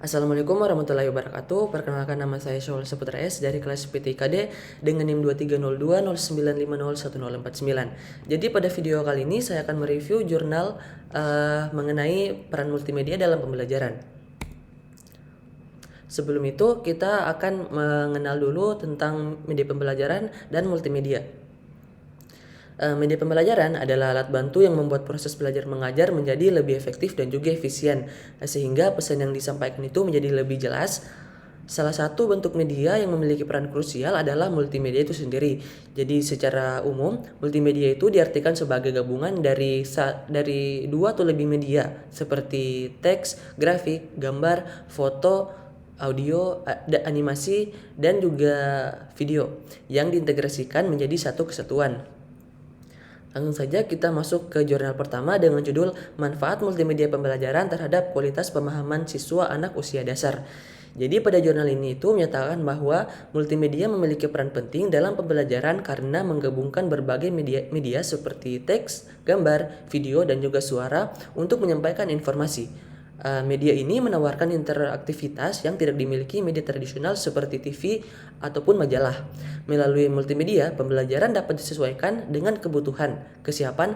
Assalamualaikum warahmatullahi wabarakatuh. Perkenalkan, nama saya Syaul Saputra S dari kelas PTIKD dengan NIM 230209501049. Jadi pada video kali ini saya akan mereview jurnal mengenai peran multimedia dalam pembelajaran. Sebelum itu kita akan mengenal dulu tentang media pembelajaran dan multimedia. Media pembelajaran adalah alat bantu yang membuat proses belajar mengajar menjadi lebih efektif dan juga efisien, sehingga pesan yang disampaikan itu menjadi lebih jelas. Salah satu bentuk media yang memiliki peran krusial adalah multimedia itu sendiri. Jadi secara umum, multimedia itu diartikan sebagai gabungan dari dua atau lebih media seperti teks, grafik, gambar, foto, audio, animasi, dan juga video yang diintegrasikan menjadi satu kesatuan. Langsung saja kita masuk ke jurnal pertama dengan judul Manfaat Multimedia Pembelajaran Terhadap Kualitas Pemahaman Siswa Anak Usia Dasar. Jadi pada jurnal ini itu menyatakan bahwa multimedia memiliki peran penting dalam pembelajaran karena menggabungkan berbagai media seperti teks, gambar, video, dan juga suara untuk menyampaikan informasi. Media ini menawarkan interaktivitas yang tidak dimiliki media tradisional seperti TV ataupun majalah. Melalui multimedia, pembelajaran dapat disesuaikan dengan kebutuhan, kesiapan,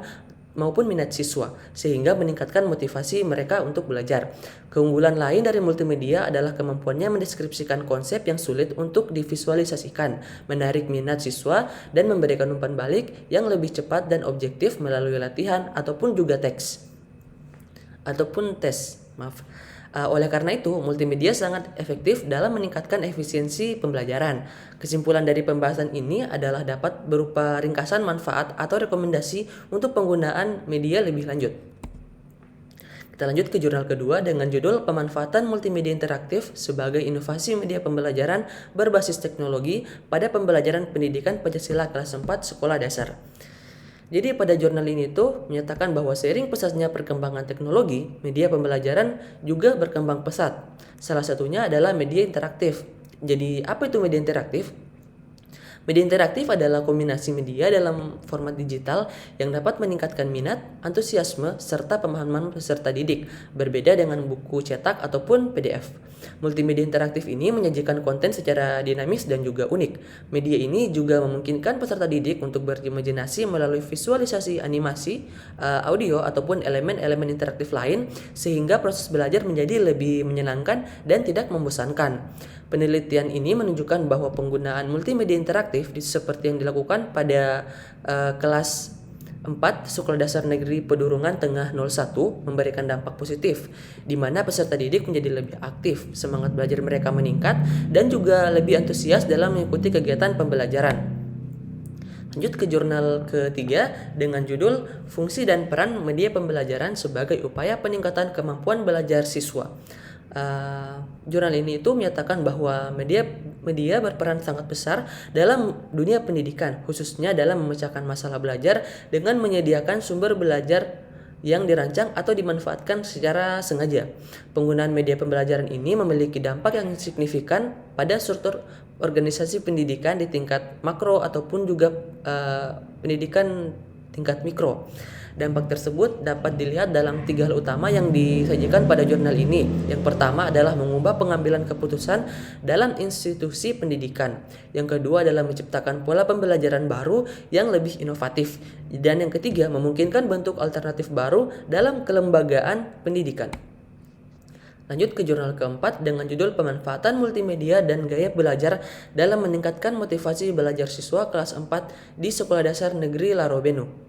maupun minat siswa, sehingga meningkatkan motivasi mereka untuk belajar. Keunggulan lain dari multimedia adalah kemampuannya mendeskripsikan konsep yang sulit untuk divisualisasikan, menarik minat siswa, dan memberikan umpan balik yang lebih cepat dan objektif melalui latihan ataupun juga tes. Oleh karena itu, multimedia sangat efektif dalam meningkatkan efisiensi pembelajaran. Kesimpulan dari pembahasan ini adalah dapat berupa ringkasan manfaat atau rekomendasi untuk penggunaan media lebih lanjut. Kita lanjut ke jurnal kedua dengan judul Pemanfaatan Multimedia Interaktif sebagai Inovasi Media Pembelajaran Berbasis Teknologi pada Pembelajaran Pendidikan Pancasila kelas 4 Sekolah Dasar. Jadi pada jurnal ini tuh menyatakan bahwa seiring pesatnya perkembangan teknologi, media pembelajaran juga berkembang pesat. Salah satunya adalah media interaktif. Jadi apa itu media interaktif? Media interaktif adalah kombinasi media dalam format digital yang dapat meningkatkan minat, antusiasme, serta pemahaman peserta didik, berbeda dengan buku cetak ataupun PDF. Multimedia interaktif ini menyajikan konten secara dinamis dan juga unik. Media ini juga memungkinkan peserta didik untuk berimajinasi melalui visualisasi animasi, audio, ataupun elemen-elemen interaktif lain, sehingga proses belajar menjadi lebih menyenangkan dan tidak membosankan. Penelitian ini menunjukkan bahwa penggunaan multimedia interaktif seperti yang dilakukan pada kelas 4 Sekolah Dasar Negeri Pedurungan Tengah 01 memberikan dampak positif, di mana peserta didik menjadi lebih aktif, semangat belajar mereka meningkat, dan juga lebih antusias dalam mengikuti kegiatan pembelajaran. Lanjut ke jurnal ketiga dengan judul Fungsi dan Peran Media Pembelajaran sebagai Upaya Peningkatan Kemampuan Belajar Siswa. Jurnal ini itu menyatakan bahwa media berperan sangat besar dalam dunia pendidikan, khususnya dalam memecahkan masalah belajar dengan menyediakan sumber belajar yang dirancang atau dimanfaatkan secara sengaja. Penggunaan media pembelajaran ini memiliki dampak yang signifikan pada struktur organisasi pendidikan di tingkat makro ataupun juga pendidikan tingkat mikro. Dampak tersebut dapat dilihat dalam 3 hal utama yang disajikan pada jurnal ini. Yang pertama adalah mengubah pengambilan keputusan dalam institusi pendidikan. Yang kedua adalah menciptakan pola pembelajaran baru yang lebih inovatif. Dan yang ketiga, memungkinkan bentuk alternatif baru dalam kelembagaan pendidikan. Lanjut ke jurnal keempat dengan judul Pemanfaatan Multimedia dan Gaya Belajar dalam Meningkatkan Motivasi Belajar Siswa kelas 4 di Sekolah Dasar Negeri Larobenu.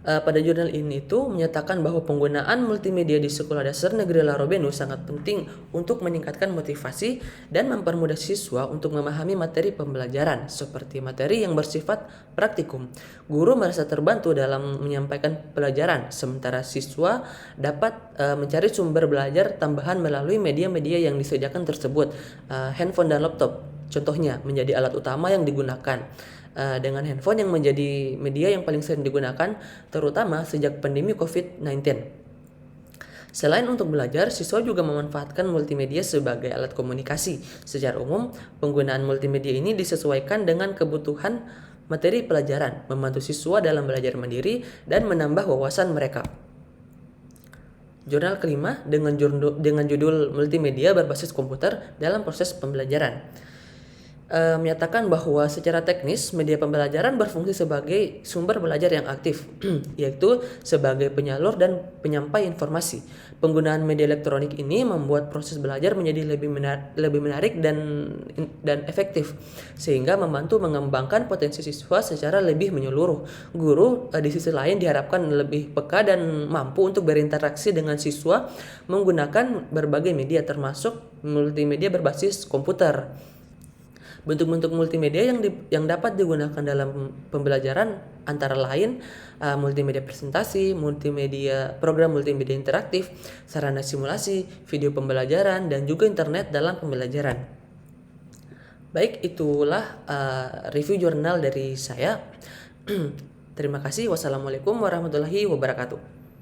Pada jurnal ini tuh menyatakan bahwa penggunaan multimedia di Sekolah Dasar Negeri Larobenu sangat penting untuk meningkatkan motivasi dan mempermudah siswa untuk memahami materi pembelajaran seperti materi yang bersifat praktikum. Guru merasa terbantu dalam menyampaikan pelajaran, sementara siswa dapat mencari sumber belajar tambahan melalui media-media yang disediakan tersebut. Handphone dan laptop contohnya menjadi alat utama yang digunakan. Dengan handphone yang menjadi media yang paling sering digunakan, terutama sejak pandemi COVID-19. Selain untuk belajar, siswa juga memanfaatkan multimedia sebagai alat komunikasi. Secara umum, penggunaan multimedia ini disesuaikan dengan kebutuhan materi pelajaran, membantu siswa dalam belajar mandiri, dan menambah wawasan mereka. Jurnal kelima dengan judul multimedia berbasis komputer dalam proses pembelajaran. Menyatakan bahwa secara teknis media pembelajaran berfungsi sebagai sumber belajar yang aktif, yaitu sebagai penyalur dan penyampai informasi. Penggunaan media elektronik ini membuat proses belajar menjadi lebih menarik dan efektif, sehingga membantu mengembangkan potensi siswa secara lebih menyeluruh. Guru di sisi lain diharapkan lebih peka dan mampu untuk berinteraksi dengan siswa menggunakan berbagai media termasuk multimedia berbasis komputer. Bentuk-bentuk multimedia yang dapat digunakan dalam pembelajaran antara lain multimedia presentasi, program multimedia interaktif, sarana simulasi, video pembelajaran, dan juga internet dalam pembelajaran. Baik, itulah review jurnal dari saya. Terima kasih. Wassalamualaikum warahmatullahi wabarakatuh.